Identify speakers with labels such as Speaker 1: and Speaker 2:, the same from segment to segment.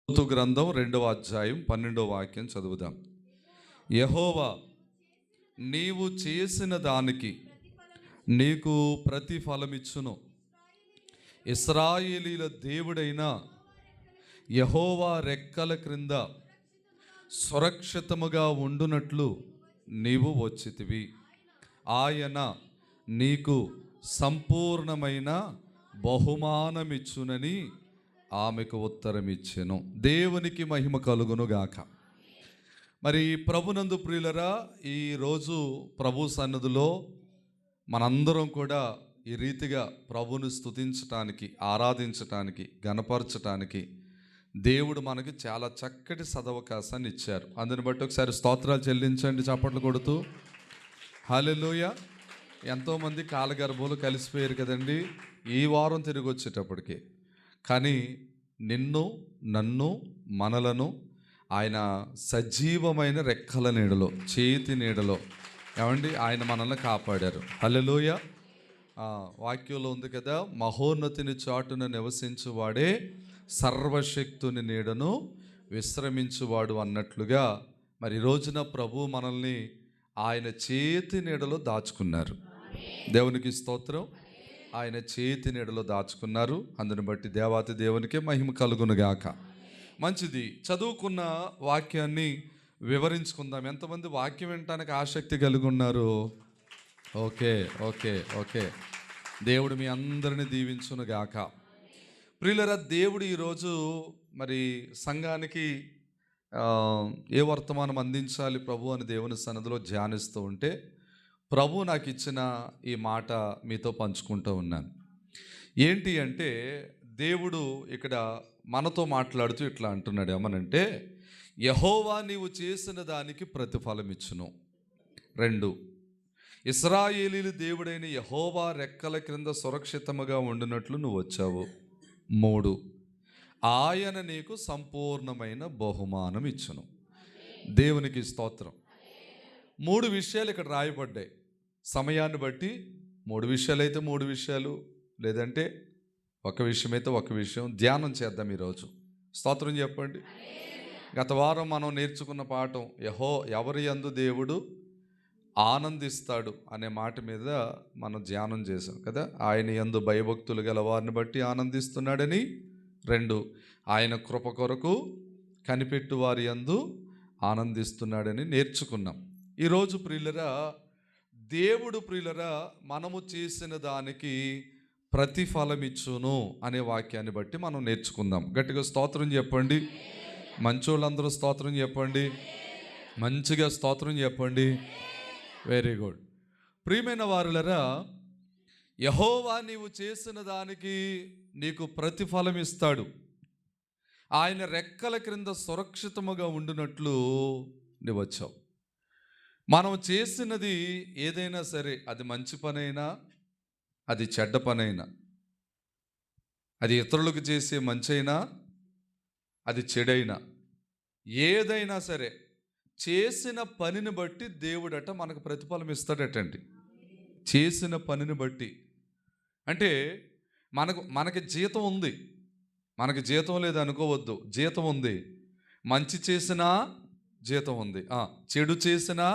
Speaker 1: Ruth గ్రంథం 2వ అధ్యాయం 12వ వాక్యం చదువుదాం. యెహోవా నీవు చేసిన దానికి నీకు ప్రతిఫలమిచ్చును. ఇశ్రాయేలీల దేవుడైన యెహోవా రెక్కల క్రింద సురక్షితముగా ఉండునట్లు నీవు వచ్చితివి. ఆయన నీకు సంపూర్ణమైన బహుమానమిచ్చునని ఆమెకు ఉత్తరమిచ్చెను. దేవునికి మహిమ కలుగును గాక. మరి ప్రభునందు ప్రియులరా, ఈరోజు ప్రభు సన్నిధిలో మనందరం కూడా ఈ రీతిగా ప్రభుని స్తుతించటానికి, ఆరాధించటానికి, గణపరచటానికి దేవుడు మనకి చాలా చక్కటి సదవకాశాన్ని ఇచ్చారు. అందుని బట్టి ఒకసారి స్తోత్రాలు చెల్లించండి, చప్పట్లు కొడుతూ. హల్లెలూయా. ఎంతోమంది కాలగర్భంలో కలిసిపోయారు కదండి ఈ వారం తిరిగి వచ్చేటప్పటికి. కానీ నిన్ను, నన్ను, మనలను ఆయన సజీవమైన రెక్కల నీడలో, చేతి నీడలో ఏమండి ఆయన మనల్ని కాపాడారు. హల్లెలూయా. వాక్యంలో ఉంది కదా, మహోన్నతిని చాటున నివసించువాడే సర్వశక్తుని నీడను విశ్రమించువాడు అన్నట్లుగా మరి రోజున ప్రభు మనల్ని ఆయన చేతి నీడలో దాచుకున్నారు. దేవునికి స్తోత్రం. ఆయన చేతి నీడలో దాచుకున్నారు. అందుని బట్టి దేవాతి దేవునికే మహిమ కలుగును గాక. మంచిది, చదువుకున్న వాక్యాన్ని వివరించుకుందాం. ఎంతమంది వాక్యం వినటానికి ఆసక్తి కలిగి ఉన్నారు? ఓకే ఓకే ఓకే దేవుడు మీ అందరిని దీవించును గాక. ప్రియులరా, దేవుడు ఈరోజు మరి సంఘానికి ఏ వర్తమానం అందించాలి ప్రభు అని దేవుని సన్నిధిలో ధ్యానిస్తూ ఉంటే ప్రభు నాకు ఇచ్చిన ఈ మాట మీతో పంచుకుంటూ ఉన్నాను. ఏంటి అంటే, దేవుడు ఇక్కడ మనతో మాట్లాడుతూ ఇట్లా అంటున్నాడు. ఏమనంటే, యెహోవా నీవు చేసిన దానికి ప్రతిఫలం ఇచ్చును. 2, ఇశ్రాయేలీలు దేవుడైన యెహోవా రెక్కల క్రింద సురక్షితముగా ఉండినట్లు నువ్వు వచ్చావు. 3, ఆయన నీకు సంపూర్ణమైన బహుమానం ఇచ్చును. దేవునికి స్తోత్రం. 3 విషయాలు ఇక్కడ రాయబడ్డాయి. సమయాన్ని బట్టి 3 విషయాలు అయితే 3 విషయాలు, లేదంటే ఒక విషయం అయితే ఒక విషయం ధ్యానం చేద్దాం ఈరోజు. స్తోత్రం చెప్పండి. గత వారం మనం నేర్చుకున్న పాఠం ఎవరి యందు దేవుడు ఆనందిస్తాడు అనే మాట మీద మనం ధ్యానం చేసాం కదా. ఆయన యందు భయభక్తులు గల వారిని బట్టి ఆనందిస్తున్నాడని. 2, ఆయన కృప కొరకు కనిపెట్టు వారి యందు ఆనందిస్తున్నాడని నేర్చుకున్నాం. ఈరోజు ప్రియులరా, దేవుడు ప్రియులరా మనము చేసిన దానికి ప్రతిఫలమిచ్చును అనే వాక్యాన్ని బట్టి మనం నేర్చుకుందాం. గట్టిగా స్తోత్రం చెప్పండి. మంచోళ్ళందరూ స్తోత్రం చెప్పండి. మంచిగా స్తోత్రం చెప్పండి. Very good. ప్రియమైన వారులరా, యెహోవా నీవు చేసిన దానికి నీకు ప్రతిఫలం ఇస్తాడు. ఆయన రెక్కల క్రింద సురక్షితముగా ఉండినట్లు నువ్వు వచ్చావు. మనం చేసినది ఏదైనా సరే, అది మంచి పనైనా, అది చెడ్డ పనైనా, అది ఇతరులకు చేసే మంచైనా, అది చెడైనా, ఏదైనా సరే చేసిన పనిని బట్టి దేవుడట మనకు ప్రతిఫలం ఇస్తాడటండి. చేసిన పనిని బట్టి అంటే మనకి జీతం ఉంది. మనకి జీతం లేదు అనుకోవద్దు, జీతం ఉంది. మంచి చేసినా జీతం ఉంది, చెడు చేసినా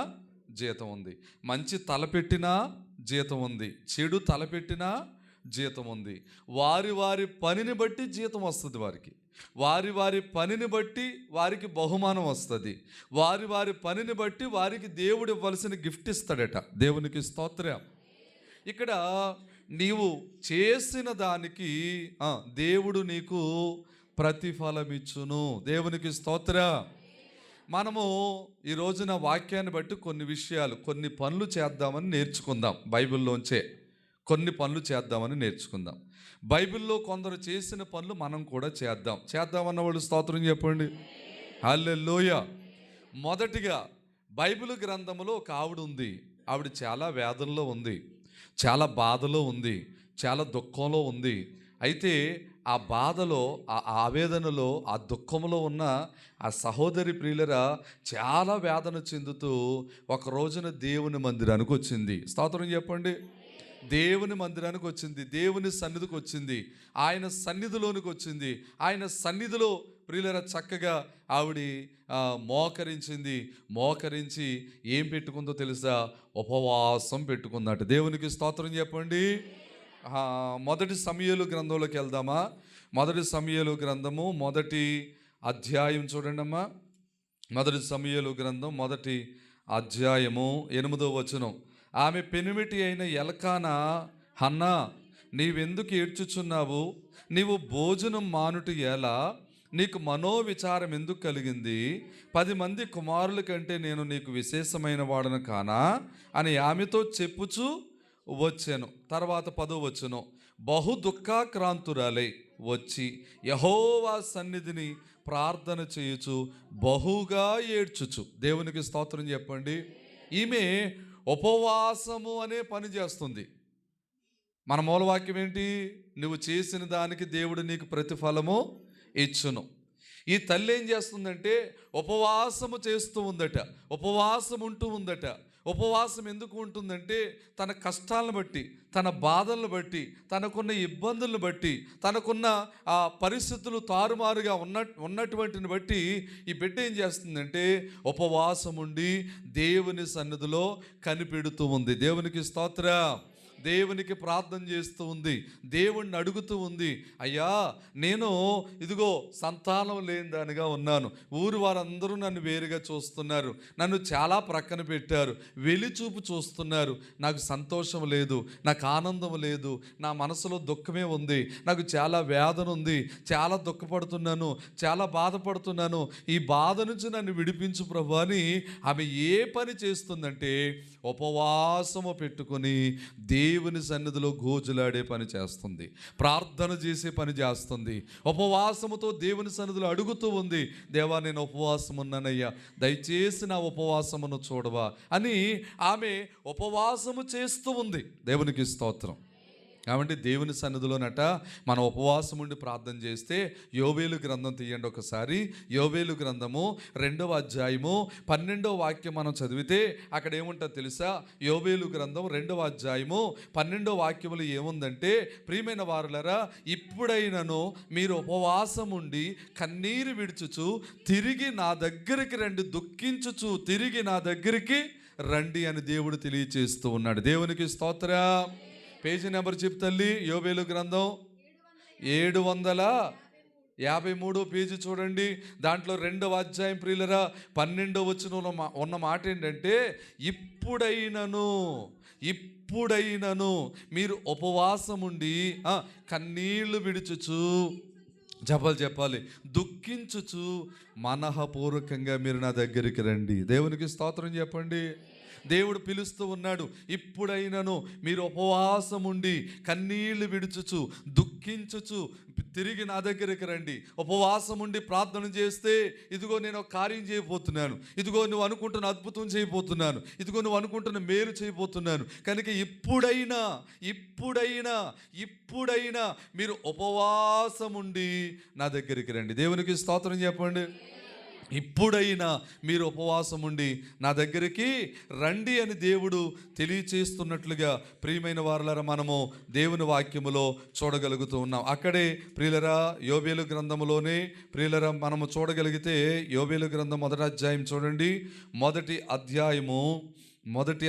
Speaker 1: జీతం ఉంది. మంచి తలపెట్టినా జీతం ఉంది, చెడు తలపెట్టినా జీతం ఉంది. వారి వారి పనిని బట్టి జీతం వస్తుంది వారికి. వారి వారి పనిని బట్టి వారికి బహుమానం వస్తుంది. వారి వారి పనిని బట్టి వారికి దేవుడు ఇవ్వాల్సిన గిఫ్ట్ ఇస్తాడట. దేవునికి స్తోత్రం. ఇక్కడ నీవు చేసిన దానికి దేవుడు నీకు ప్రతిఫలమిచ్చును. దేవునికి స్తోత్రం. మనము ఈ రోజున వాక్యాన్ని బట్టి కొన్ని విషయాలు, కొన్ని పనులు చేద్దామని నేర్చుకుందాం. బైబిల్లోంచే కొన్ని పనులు చేద్దామని నేర్చుకుందాం. బైబిల్లో కొందరు చేసిన పనులు మనం కూడా చేద్దామన్న వాళ్ళు స్తోత్రం చెప్పండి. హల్లెలూయా. మొదటిగా బైబిల్ గ్రంథంలో ఒక ఆవిడ ఉంది. ఆవిడ చాలా వేదనలో ఉంది, చాలా బాధలో ఉంది, చాలా దుఃఖంలో ఉంది. అయితే ఆ బాధలో, ఆ ఆవేదనలో, ఆ దుఃఖంలో ఉన్న ఆ సహోదరి ప్రియులరా చాలా వేదన చెందుతూ ఒక రోజున దేవుని మందిరానికి వచ్చింది. స్తోత్రం చెప్పండి. దేవుని మందిరానికి వచ్చింది, దేవుని సన్నిధికి వచ్చింది, ఆయన సన్నిధిలోనికి వచ్చింది. ఆయన సన్నిధిలో ప్రియులరా చక్కగా ఆవిడ మోకరించి ఏం పెట్టుకుందో తెలుసా? ఉపవాసం పెట్టుకుందట. దేవునికి స్తోత్రం చెప్పండి. మొదటి సమూయేలు గ్రంథంలోకి వెళ్దామా? మొదటి సమూయేలు గ్రంథము 1వ అధ్యాయం చూడండి అమ్మా. మొదటి సమూయేలు గ్రంథం 1వ అధ్యాయము 8వ వచనం. ఆమె పెనిమిటి అయిన ఎల్కానా, హన్నా, నీవెందుకు ఏడ్చుచున్నావు? నీవు భోజనం మానుట ఎలా? నీకు మనోవిచారం ఎందుకు కలిగింది? 10 మంది కుమారుల కంటే నేను నీకు విశేషమైన వాడను కానా అని ఆమెతో చెప్పుచు వచ్చాను. తర్వాత 10వ వచనం. బహు దుఃఖాక్రాంతురాలై వచ్చి యెహోవా సన్నిధిని ప్రార్థన చేయుచు బహుగా ఏడ్చుచు. దేవునికి స్తోత్రం చెప్పండి. ఈమె ఉపవాసము అనే పని చేస్తుంది. మన మూలవాక్యం ఏంటి? నువ్వు చేసిన దానికి దేవుడు నీకు ప్రతిఫలము ఇచ్చును. ఈ తల్లి ఏం చేస్తుందంటే ఉపవాసము చేస్తూ ఉందట, ఉపవాసం ఉంటూ ఉందట. ఉపవాసం ఎందుకు ఉంటుందంటే తన కష్టాలను బట్టి, తన బాధలను బట్టి, తనకున్న ఇబ్బందులను బట్టి, తనకున్న ఆ పరిస్థితులు తారుమారుగా ఉన్నటువంటిని బట్టి ఈ బిడ్డ ఏం చేస్తుందంటే ఉపవాసం ఉండి దేవుని సన్నిధిలో కనిపెడుతూ ఉంది. దేవునికి స్తోత్రం. దేవునికి ప్రార్థన చేస్తూ ఉంది, దేవుణ్ణి అడుగుతూ ఉంది. అయ్యా, నేను ఇదిగో సంతానం లేని దానిగా ఉన్నాను. ఊరు వారందరూ నన్ను వేరుగా చూస్తున్నారు, నన్ను చాలా ప్రక్కన పెట్టారు, వెలిచూపు చూస్తున్నారు. నాకు సంతోషం లేదు, నాకు ఆనందం లేదు, నా మనసులో దుఃఖమే ఉంది, నాకు చాలా వేదన ఉంది, చాలా దుఃఖపడుతున్నాను, చాలా బాధపడుతున్నాను. ఈ బాధ నుంచి నన్ను విడిపించు ప్రభు అని ఆమె ఏ పని చేస్తుందంటే ఉపవాసము పెట్టుకొని దేవుని సన్నిధిలో గోజులాడే పని చేస్తుంది, ప్రార్థన చేసే పని చేస్తుంది, ఉపవాసముతో దేవుని సన్నిధిలో అడుగుతూ ఉంది. దేవా, నేను ఉపవాసం ఉన్నానయ్యా, దయచేసి నా ఉపవాసమును చూడవా అని ఆమె ఉపవాసము చేస్తూ ఉంది. దేవునికి స్తోత్రం. కాబట్టి దేవుని సన్నిధిలోనట మనం ఉపవాసం ఉండి ప్రార్థన చేస్తే యోవేలు గ్రంథం తీయండి ఒకసారి. యోవేలు గ్రంథము 2వ అధ్యాయము 12వ వాక్యం మనం చదివితే అక్కడ ఏముంటుందో తెలుసా? యోవేలు గ్రంథం 2వ అధ్యాయము 12వ వాక్యములు ఏముందంటే, ప్రియమైన వారులారా, ఇప్పుడైనను మీరు ఉపవాసం ఉండి కన్నీరు విడుచుచు తిరిగి నా దగ్గరికి రండి, దుఃఖించుచు తిరిగి నా దగ్గరికి రండి అని దేవుడు తెలియచేస్తూ ఉన్నాడు. దేవునికి స్తోత్రం. పేజీ నెంబర్ చెప్పు తల్లి. యోవేలు గ్రంథం 753 పేజీ చూడండి. దాంట్లో 2వ అధ్యాయం ప్రియులరా 12వ వచనంలో ఉన్న మాట ఏంటంటే, ఇప్పుడైనను మీరు ఉపవాసం ఉండి కన్నీళ్లు విడుచుచు, చెప్పాలి, దుఃఖించుచు మనఃపూర్వకంగా మీరు నా దగ్గరికి రండి. దేవునికి స్తోత్రం చెప్పండి. దేవుడు పిలుస్తూ ఉన్నాడు. ఇప్పుడైనను మీరు ఉపవాసం ఉండి కన్నీళ్లు విడుచుచు దుఃఖించుచు తిరిగి నా దగ్గరికి రండి. ఉపవాసం ఉండి ప్రార్థన చేస్తే ఇదిగో నేను ఒక కార్యం చేయబోతున్నాను, ఇదిగో నువ్వు అనుకుంటున్న అద్భుతం చేయబోతున్నాను, ఇదిగో నువ్వు అనుకుంటున్న మేలు చేయబోతున్నాను. కనుక ఇప్పుడైనా మీరు ఉపవాసం ఉండి నా దగ్గరికి రండి. దేవునికి స్తోత్రం చెప్పండి. ఇప్పుడైనా మీరు ఉపవాసం ఉండి నా దగ్గరికి రండి అని దేవుడు తెలియచేస్తున్నట్లుగా ప్రియమైన వారలారా మనము దేవుని వాక్యములో చూడగలుగుతూ ఉన్నాం. అక్కడే ప్రియులరా యోవేలు గ్రంథములోనే ప్రియులరా మనము చూడగలిగితే యోవేలు గ్రంథం 1వ అధ్యాయం చూడండి. మొదటి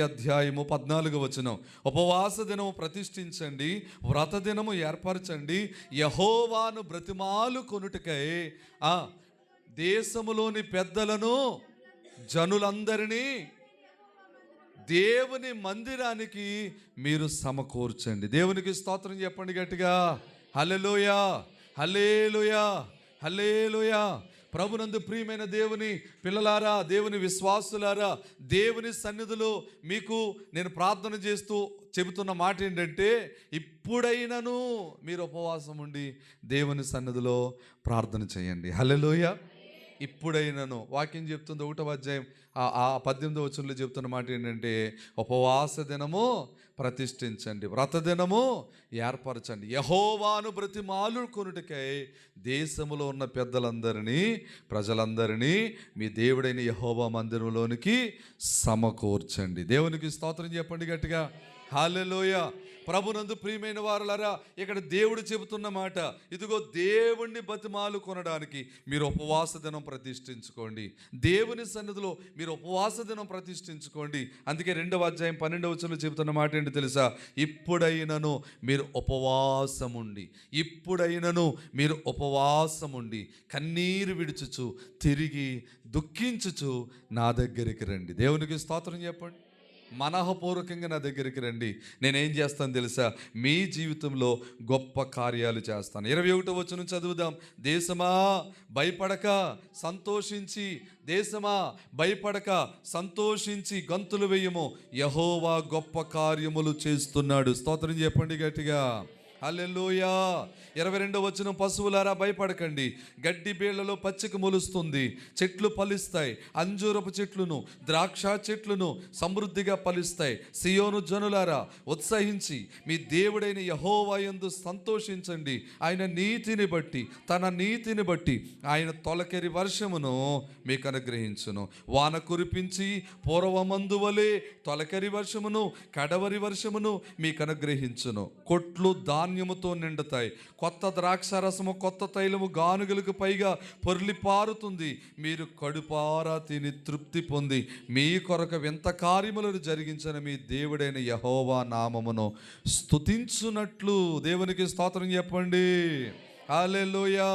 Speaker 1: అధ్యాయము 14వ వచనం. ఉపవాస దినము ప్రతిష్ఠించండి, వ్రత దినము ఏర్పరచండి, యెహోవాను బ్రతిమాలు కొనుటకై దేశములోని పెద్దలను జనులందరినీ దేవుని మందిరానికి మీరు సమకూర్చండి. దేవునికి స్తోత్రం చెప్పండి గట్టిగా. హల్లెలూయా, హల్లెలూయా, హల్లెలూయా. ప్రభునందు ప్రియమైన దేవుని పిల్లలారా, దేవుని విశ్వాసులారా, దేవుని సన్నిధిలో మీకు నేను ప్రార్థన చేస్తూ చెబుతున్న మాట ఏంటంటే, ఇప్పుడైనను మీరు ఉపవాసం ఉండి దేవుని సన్నిధిలో ప్రార్థన చేయండి. హల్లెలూయా. ఇప్పుడైనను వాక్యం చెప్తుంది 1వ అధ్యాయం 18వ వచనంలో చెప్తున్న మాట ఏంటంటే, ఉపవాస దినము ప్రతిష్ఠించండి, వ్రత దినము ఏర్పరచండి, యెహోవాను బ్రతిమాలు కొనుటకై దేశములో ఉన్న పెద్దలందరినీ ప్రజలందరినీ మీ దేవుడైన యెహోవా మందిరంలోనికి సమకూర్చండి. దేవునికి స్తోత్రం చెప్పండి గట్టిగా. హల్లెలూయా. ప్రభునందు ప్రియమైన వారులారా, ఇక్కడ దేవుడు చెబుతున్న మాట, ఇదిగో దేవుణ్ణి బతిమాలు కొనడానికి మీరు ఉపవాస దినం ప్రతిష్ఠించుకోండి. దేవుని సన్నిధిలో మీరు ఉపవాస దినం ప్రతిష్ఠించుకోండి. అందుకే 2వ అధ్యాయం 12వ వచనంలో చెబుతున్న మాట ఏంటి తెలుసా? ఇప్పుడైనను మీరు ఉపవాసముండి, ఇప్పుడైనను మీరు ఉపవాసముండి కన్నీరు విడుచుచు తిరిగి దుఃఖించుచు నా దగ్గరికి రండి. దేవునికి స్తోత్రం చెప్పండి. మనఃపూర్వకంగా నా దగ్గరికి రండి. నేనేం చేస్తాను తెలుసా? మీ జీవితంలో గొప్ప కార్యాలు చేస్తాను. 21వ వచనం చదువుదాం. దేశమా భయపడక సంతోషించి, దేశమా భయపడక సంతోషించి గంతులు వేయము, యెహోవా గొప్ప కార్యములు చేస్తున్నాడు. స్తోత్రం చెప్పండి గట్టిగా. హల్లెలూయా. 22వ వచనం, పశువులారా భయపడకండి, గడ్డి బీళ్లలో పచ్చిక మొలుస్తుంది, చెట్లు ఫలిస్తాయి, అంజూరపు చెట్లును ద్రాక్ష చెట్లును సమృద్ధిగా ఫలిస్తాయి. సియోను జనులారా ఉత్సహించి మీ దేవుడైన యెహోవా యందు సంతోషించండి. ఆయన నీతిని బట్టి, తన నీతిని బట్టి ఆయన తొలకరి వర్షమును మీకు అనుగ్రహించును. వాన కురిపించి పూర్వమందు వలె తొలకరి వర్షమును కడవరి వర్షమును మీకు అనుగ్రహించును. కొట్లు ధాన్యముతో నిండుతాయి, కొత్త ద్రాక్షారసము కొత్త తైలము గానుగలకు పైగా పొర్లి పారుతుంది. మీరు కడుపారా తిని తృప్తి పొంది మీ కొరకు వింత కార్యములను జరిగించిన మీ దేవుడైన యెహోవా నామమును స్తుతించునట్లు. దేవునికి స్తోత్రం చెప్పండి. హల్లెలూయా.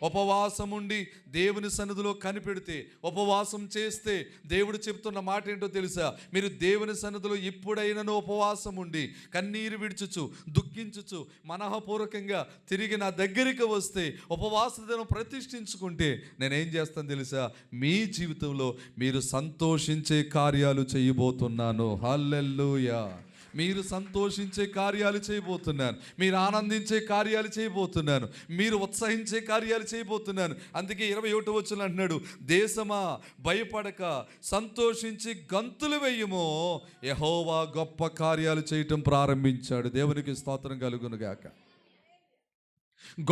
Speaker 1: ఉపవాసం ఉండి దేవుని సన్నిధిలో కనిపెడితే, ఉపవాసం చేస్తే దేవుడు చెప్తున్న మాట ఏంటో తెలుసా? మీరు దేవుని సన్నిధిలో ఇప్పుడైనను ఉపవాసం ఉండి కన్నీరు విడుచుచు దుఃఖించుచు మనఃపూర్వకంగా తిరిగి నా దగ్గరికి వస్తే, ఉపవాస దినం ప్రతిష్ఠించుకుంటే నేనేం చేస్తాను తెలుసా? మీ జీవితంలో మీరు సంతోషించే కార్యాలు చేయబోతున్నాను. హల్లెలూయా. మీరు సంతోషించే కార్యాలు చేయబోతున్నాను, మీరు ఆనందించే కార్యాలు చేయబోతున్నాను, మీరు ఉత్సహించే కార్యాలు చేయబోతున్నాను. అందుకే 21వ వచనం అంటున్నాడు, దేశమా భయపడక సంతోషించి గంతులు వేయము, యెహోవా గొప్ప కార్యాలు చేయటం ప్రారంభించాడు. దేవునికి స్తోత్రం కలుగును గాక.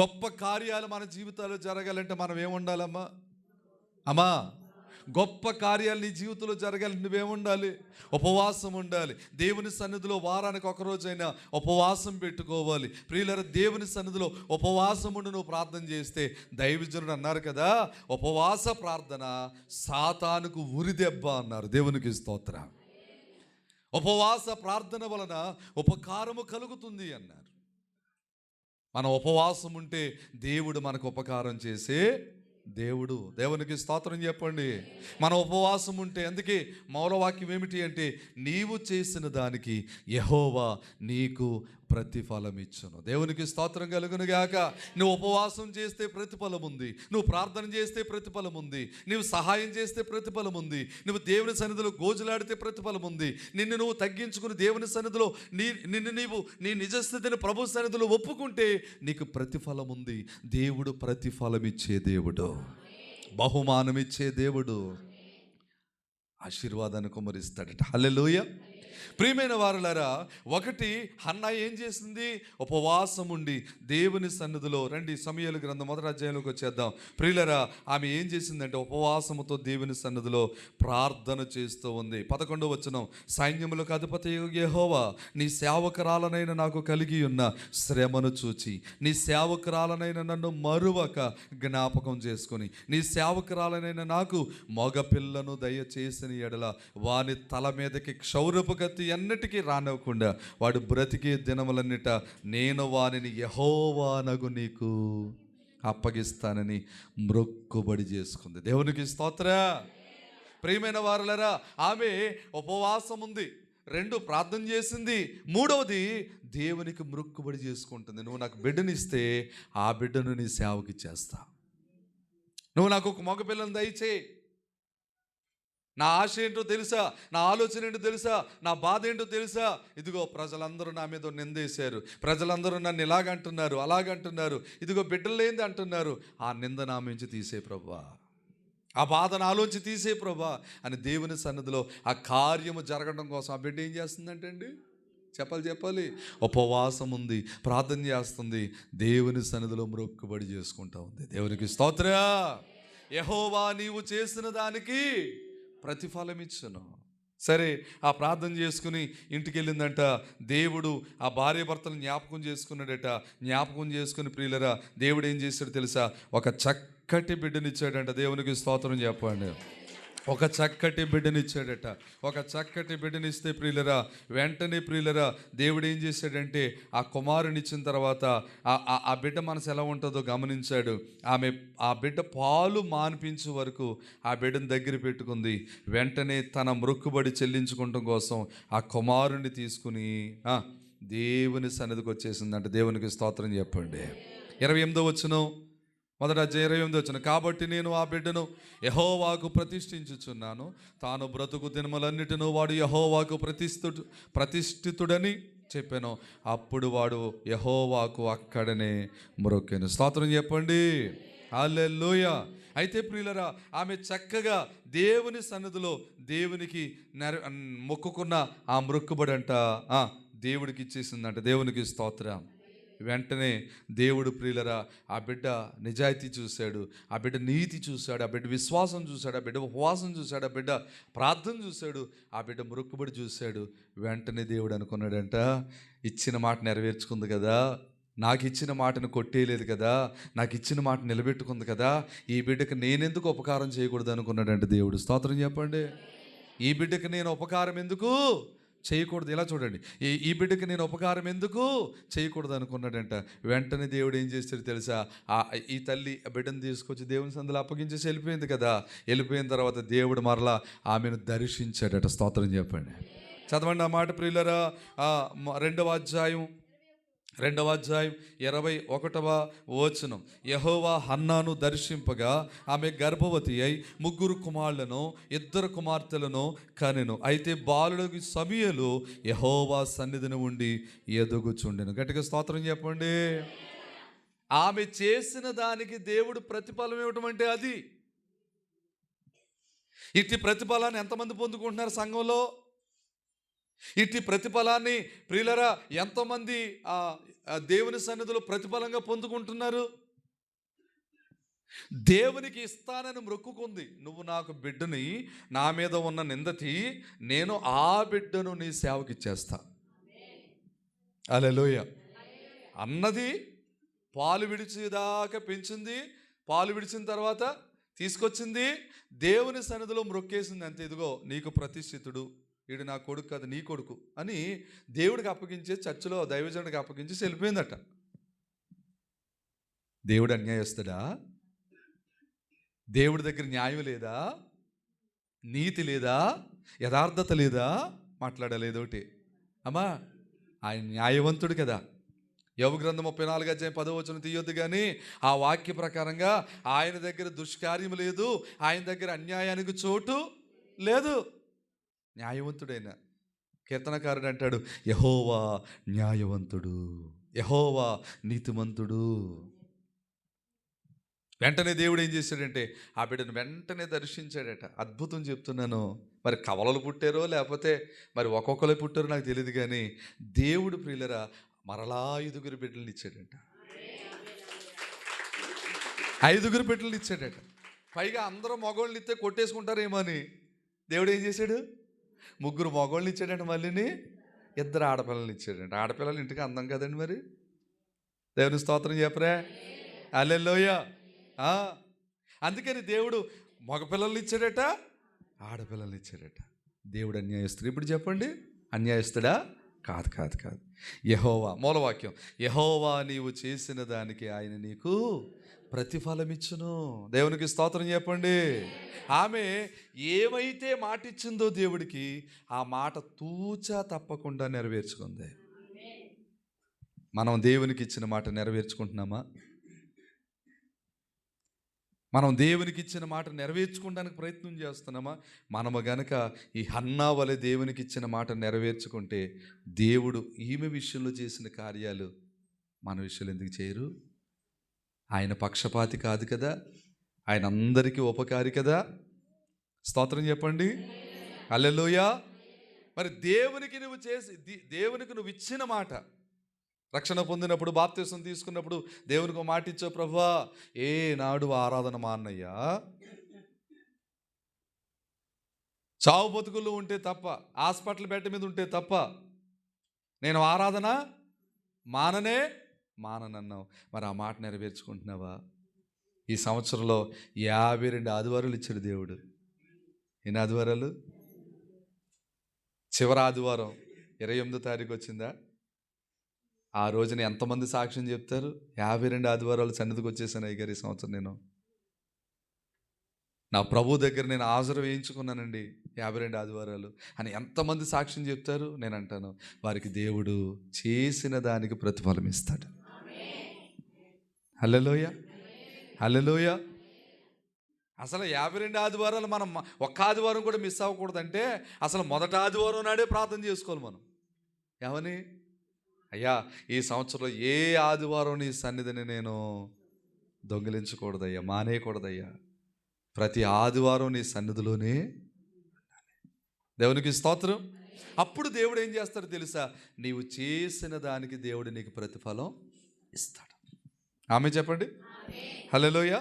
Speaker 1: గొప్ప కార్యాలు మన జీవితాల్లో జరగాలంటే మనం ఏముండాలమ్మా? అమ్మా, గొప్ప కార్యాలు నీ జీవితంలో జరగాలంటే నువ్వేముండాలి? ఉపవాసం ఉండాలి. దేవుని సన్నిధిలో వారానికి ఒకరోజైనా ఉపవాసం పెట్టుకోవాలి. ప్రియులారా, దేవుని సన్నిధిలో ఉపవాసం ఉండి నువ్వు ప్రార్థన చేస్తే, దైవజనుడు అన్నారు కదా, ఉపవాస ప్రార్థన సాతానుకు ఉరిదెబ్బ అన్నారు. దేవునికి స్తోత్రం. ఉపవాస ప్రార్థన వలన ఉపకారము కలుగుతుంది అన్నారు. మనం ఉపవాసం ఉంటే దేవుడు మనకు ఉపకారం చేసే దేవుడు. దేవునికి స్తోత్రం చెప్పండి. మన ఉపవాసం ఉంటే, అందుకే మౌలవాక్యం ఏమిటి అంటే, నీవు చేసిన దానికి యెహోవా నీకు ప్రతిఫలం ఇచ్చును. దేవునికి స్తోత్రం కలుగును గాక. నువ్వు ఉపవాసం చేస్తే ప్రతిఫలం ఉంది, నువ్వు ప్రార్థన చేస్తే ప్రతిఫలం ఉంది, నువ్వు సహాయం చేస్తే ప్రతిఫలం ఉంది, నువ్వు దేవుని సన్నిధిలో గోజులాడితే ప్రతిఫలం ఉంది, నిన్ను నువ్వు తగ్గించుకుని దేవుని సన్నిధిలో నీవు నీ నిజస్థితిని ప్రభు సన్నిధిలో ఒప్పుకుంటే నీకు ప్రతిఫలం ఉంది. దేవుడు ప్రతిఫలం ఇచ్చే దేవుడు, బహుమానం ఇచ్చే దేవుడు, ఆశీర్వాదాన్ని కుమ్మరిస్తాడట. హల్లెలూయా. ప్రియమైన వారులారా, ఒకటి హన్నా ఏం చేసింది? ఉపవాసం ఉండి దేవుని సన్నిధిలో. రండి సమూయేలు గ్రంథం 1వ అధ్యాయంలోకి వచ్చేద్దాం. ప్రియులరా, ఆమె ఏం చేసిందంటే ఉపవాసముతో దేవుని సన్నిధిలో ప్రార్థన చేస్తూ ఉంది. 11వ వచనం, సైన్యములకు అధిపతి యెహోవా నీ సేవకురాలనైన నాకు కలిగి ఉన్న శ్రమను చూచి నీ సేవకురాలనైన నన్ను మరువక జ్ఞాపకం చేసుకొని నీ సేవకురాలనైన నాకు మగపిల్లను దయచేసిన ఎడల వాని తల మీదకి క్షౌరపు కత్తి ఎన్నటికీ రానివ్వకుండా వాడు బ్రతికే దినములన్నిట నేను వానిని యెహోవానగు నీకు అప్పగిస్తానని మ్రొక్కుబడి చేసుకుంది. దేవునికి స్తోత్ర. ప్రియమైన వారులారా, ఆమె ఉపవాసం ఉంది, 2 ప్రార్థన చేసింది, 3వది దేవునికి మ్రొక్కుబడి చేసుకుంటుంది. నువ్వు నాకు బిడ్డనిస్తే ఆ బిడ్డను నీ సేవకి ఇచ్చేస్తా, నువ్వు నాకు ఒక మగపిల్లని దయచేయి, నా ఆశ ఏంటో తెలుసా, నా ఆలోచన ఏంటో తెలుసా, నా బాధ ఏంటో తెలుసా, ఇదిగో ప్రజలందరూ నా మీద నిందేశారు, ప్రజలందరూ నన్ను ఇలాగంటున్నారు అలాగంటున్నారు, ఇదిగో బిడ్డలేంది అంటున్నారు, ఆ నింద నా నుంచి తీసే ప్రభువా, ఆ బాధ నాలోంచి తీసే ప్రభువా అని దేవుని సన్నిధిలో ఆ కార్యము జరగడం కోసం ఆ బిడ్డ ఏం చేస్తుందంటే అండి, చెప్పాలి, ఉపవాసం ఉంది, ప్రార్థన చేస్తుంది, దేవుని సన్నిధిలో మ్రొక్కుబడి చేసుకుంటా ఉంది. దేవునికి స్తోత్రం. యెహోవా నీవు చేసిన దానికి ప్రతిఫలం ఇచ్చును. సరే, ఆ ప్రార్థన చేసుకుని ఇంటికి వెళ్ళిందంట. దేవుడు ఆ భార్య భర్తలు జ్ఞాపకం చేసుకున్నాడట. జ్ఞాపకం చేసుకుని ప్రియులరా, దేవుడు ఏం చేశాడు తెలుసా? ఒక చక్కటి బిడ్డనిచ్చాడంట. దేవునికి స్తోత్రం చెప్పండి. ఒక చక్కటి బిడ్డనిచ్చాడట. ఒక చక్కటి బిడ్డనిస్తే ప్రియులరా, వెంటనే ప్రియులరా, దేవుడు ఏం చేశాడంటే ఆ కుమారునిచ్చిన తర్వాత ఆ బిడ్డ మనసు ఎలా ఉంటుందో గమనించాడు. ఆ బిడ్డ పాలు మాన్పించే వరకు ఆ బిడ్డను దగ్గర పెట్టుకుంది. వెంటనే తన మొక్కుబడి చెల్లించుకోవడం కోసం ఆ కుమారుని తీసుకుని దేవుని సన్నిధికి వచ్చేసిందంట. దేవునికి స్తోత్రం చెప్పండి. 28వ వచనం, మొదట 28వ వచనం. కాబట్టి నేను ఆ బిడ్డను యెహోవాకు ప్రతిష్ఠించుచున్నాను, తాను బ్రతుకు దినములన్నిటిను వాడు యెహోవాకు ప్రతిష్ఠితుడని చెప్పాను. అప్పుడు వాడు యెహోవాకు అక్కడనే మ్రొక్కెను. స్తోత్రం చెప్పండి. హల్లెలూయా. అయితే ప్రియులరా, ఆమె చక్కగా దేవుని సన్నిధిలో దేవునికి మొక్కుకున్న ఆ మొక్కుబడంట దేవుడికి ఇచ్చేసిందంట. దేవునికి స్తోత్రం. వెంటనే దేవుడు ప్రియులరా ఆ బిడ్డ నిజాయితీ చూశాడు, ఆ బిడ్డ నీతి చూశాడు, ఆ బిడ్డ విశ్వాసం చూశాడు, ఆ బిడ్డ ఉపవాసం చూశాడు, ఆ బిడ్డ ప్రార్థన చూశాడు, ఆ బిడ్డ మొక్కుబడి చూశాడు. వెంటనే దేవుడు అనుకున్నాడంట, ఇచ్చిన మాట నెరవేర్చుకుంది కదా, నాకు ఇచ్చిన మాటను కొట్టేయలేదు కదా, నాకు ఇచ్చిన మాట నిలబెట్టుకుంది కదా, ఈ బిడ్డకు నేనెందుకు ఉపకారం చేయకూడదు అనుకున్నాడంట దేవుడు. స్తోత్రం చెప్పండి. ఈ బిడ్డకు నేను ఉపకారం ఎందుకు చేయకూడదు? ఇలా చూడండి, ఈ బిడ్డకి నేను ఉపకారం ఎందుకు చేయకూడదు అనుకున్నాడంట. వెంటనే దేవుడు ఏం చేస్తాడు తెలుసా? ఈ తల్లి ఆ బిడ్డను తీసుకొచ్చి దేవుని సందులో అప్పగించేసి వెళ్ళిపోయింది కదా. వెళ్ళిపోయిన తర్వాత దేవుడు మరలా ఆమెను దర్శించాడట. స్తోత్రం చెప్పండి. చదవండి ఆ మాట ప్రియులరా. 2వ అధ్యాయం 21వ వచనం. యెహోవా హన్నాను దర్శింపగా ఆమె గర్భవతి అయి 3 కుమారులను 2 కుమార్తెలను కనెను. అయితే బాలుడికి సమూయేలు యెహోవా సన్నిధిని ఉండి ఎదుగుచుండెను. గట్టిగా స్తోత్రం చెప్పండి. ఆమె చేసిన దానికి దేవుడు ప్రతిఫలం ఇవ్వటం అంటే అది. ఇట్టి ప్రతిఫలాన్ని ఎంతమంది పొందుకుంటున్నారు సంఘంలో? ఇట్టి ప్రతిఫలాన్ని ప్రియులరా ఎంతోమంది దేవుని సన్నిధిలో ప్రతిఫలంగా పొందుకుంటున్నారు? దేవునికి ఇస్తానని మొక్కుకుంది. నువ్వు నాకు బిడ్డని, నా మీద ఉన్న నిందతి, నేను ఆ బిడ్డను నీ సేవకి ఇచ్చేస్తా. హల్లెలూయా అన్నది. పాలు విడిచేదాకా పెంచింది. పాలు విడిచిన తర్వాత తీసుకొచ్చింది, దేవుని సన్నిధిలో మొక్కేసింది. అంతే, ఇదిగో నీకు ప్రతిష్ఠితుడు, వీడు నా కొడుకు కాదు నీ కొడుకు అని దేవుడికి అప్పగించే, చర్చిలో దైవజనుడికి అప్పగించి వెళ్ళిపోయిందట. దేవుడు అన్యాయస్తుడా? దేవుడి దగ్గర న్యాయం లేదా? నీతి లేదా? యథార్థత లేదా? మాట్లాడలేదోటి అమ్మా. ఆయన న్యాయవంతుడు కదా. యోబు గ్రంథం 34వ వచనం తీయొద్దు కానీ ఆ వాక్య ప్రకారంగా ఆయన దగ్గర దుష్కార్యం లేదు, ఆయన దగ్గర అన్యాయానికి చోటు లేదు. న్యాయవంతుడైన కీర్తనకారుడు అంటాడు, యెహోవా న్యాయవంతుడు, యెహోవా నీతిమంతుడు. వెంటనే దేవుడు ఏం చేశాడంటే ఆ బిడ్డను వెంటనే దర్శించాడట. అద్భుతం చెప్తున్నాను. మరి కవలలు పుట్టారో లేకపోతే మరి ఒక్కొక్కరు పుట్టారో నాకు తెలియదు కానీ దేవుడు ప్రియులరా మరలా 5 బిడ్డలను ఇచ్చాడంట. 5 బిడ్డలను ఇచ్చాడట. పైగా అందరూ మగవాళ్ళు ఇస్తే కొట్టేసుకుంటారేమో అని దేవుడు ఏం చేశాడు? 3 మగవాళ్ళు ఇచ్చాడంట. మళ్ళీని 2 ఆడపిల్లలు ఇచ్చాడంట. ఆడపిల్లలు ఇంటికి అందం కదండి మరి. దేవుని స్తోత్రం చెప్పరా. హల్లెలూయా. అందుకని దేవుడు మగపిల్లలు ఇచ్చాడట, ఆడపిల్లలు ఇచ్చాడట. దేవుడు అన్యాయస్తుడు. ఇప్పుడు చెప్పండి, అన్యాయస్తుడా? కాదు కాదు కాదు. యెహోవా, మూలవాక్యం, యెహోవా నీవు చేసిన దానికి ఆయన నీకు ప్రతిఫలమిచ్చును. దేవునికి స్తోత్రం చెప్పండి. ఆమె ఏమైతే మాట ఇచ్చిందో దేవుడికి, ఆ మాట తూచా తప్పకుండా నెరవేర్చుకుంది. మనం దేవునికి ఇచ్చిన మాట నెరవేర్చుకుంటున్నామా? మనం దేవునికి ఇచ్చిన మాట నెరవేర్చుకోవడానికి ప్రయత్నం చేస్తున్నామా? మనము గనక ఈ హన్నా వలె దేవునికి ఇచ్చిన మాట నెరవేర్చుకుంటే దేవుడు ఈమె విషయంలో చేసిన కార్యాలు మన విషయంలో ఎందుకు చేయరు? ఆయన పక్షపాతి కాదు కదా, ఆయన అందరికీ ఉపకారి కదా. స్తోత్రం చెప్పండి. హల్లెలూయా. మరి దేవునికి నువ్వు ఇచ్చిన మాట, రక్షణ పొందినప్పుడు బాప్తిసం తీసుకున్నప్పుడు దేవునికి మాట ఇచ్చావు, ప్రభువా ఏ నాడు ఆరాధన మాన్నయ్యా, చావు బతుకుల్లో ఉంటే తప్ప, హాస్పిటల్ బెడ్ మీద ఉంటే తప్ప నేను ఆరాధన మాననన్నావు. మరి ఆ మాట నెరవేర్చుకుంటున్నావా? ఈ సంవత్సరంలో 52 ఆదివారాలు ఇచ్చాడు దేవుడు. ఎన్ని ఆదివారాలు? చివరి ఆదివారం 28వ తారీఖు వచ్చిందా? ఆ రోజున ఎంతమంది సాక్ష్యం చెప్తారు? 52 ఆదివారాలు సన్నిధికి వచ్చేసాను అయ్యగారు ఈ సంవత్సరం. నేను నా ప్రభు దగ్గర నేను హాజరు వేయించుకున్నానండి 52 ఆదివారాలు అని ఎంతమంది సాక్ష్యం చెప్తారు? నేను అంటాను, వారికి దేవుడు చేసిన దానికి ప్రతిఫలం ఇస్తాడు. హల్లెలూయ, హల్లెలూయ. అసలు 52 ఆదివారాలు మనం ఒక్క ఆదివారం కూడా మిస్ అవ్వకూడదంటే అసలు మొదటి ఆదివారం నాడే ప్రార్థన చేసుకోవాలి మనం. ఏమని? అయ్యా, ఈ సంవత్సరంలో ఏ ఆదివారం నీ సన్నిధిని నేను దొంగిలించకూడదయ్యా, మానేయకూడదయ్యా. ప్రతి ఆదివారం నీ సన్నిధిలోనే. దేవునికి స్తోత్రం. అప్పుడు దేవుడు ఏం చేస్తాడు తెలుసా? నీవు చేసిన దానికి దేవుడు నీకు ప్రతిఫలం ఇస్తాడు. ఆమె చెప్పండి. హల్లెలూయా.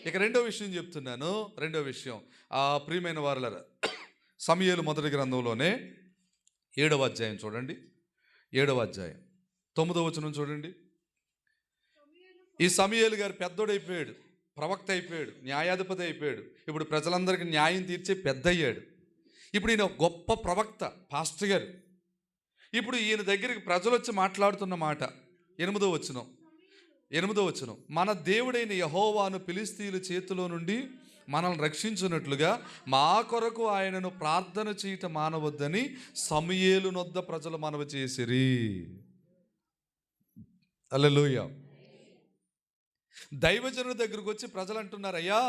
Speaker 1: ఇక రెండో విషయం చెప్తున్నాను. రెండో విషయం, ప్రియమైన వారలారా, సమూయేలు మొదటి గ్రంథంలోనే 7వ అధ్యాయం చూడండి. 7వ అధ్యాయం 9వ వచనం చూడండి. ఈ సమూయేలు గారు పెద్దోడైపోయాడు, ప్రవక్త అయిపోయాడు, న్యాయాధిపతి అయిపోయాడు. ఇప్పుడు ప్రజలందరికీ న్యాయం తీర్చే పెద్ద అయ్యాడు. ఇప్పుడు ఈయన గొప్ప ప్రవక్త, పాస్టర్ గారు. ఇప్పుడు ఈయన దగ్గరికి ప్రజలు వచ్చి మాట్లాడుతున్న మాట 8వ వచనం, మన దేవుడైన యెహోవాను ఫిలిష్తీయుల చేతిలో నుండి మనల్ని రక్షించున్నట్లుగా మా కొరకు ఆయనను ప్రార్థన చేయటం మానవద్దని సమూయేలు నొద్ద ప్రజలు మనవి చేసిరి. హల్లెలూయా. దైవజనుడి దగ్గరకు వచ్చి ప్రజలు అంటున్నారు, అయ్యా,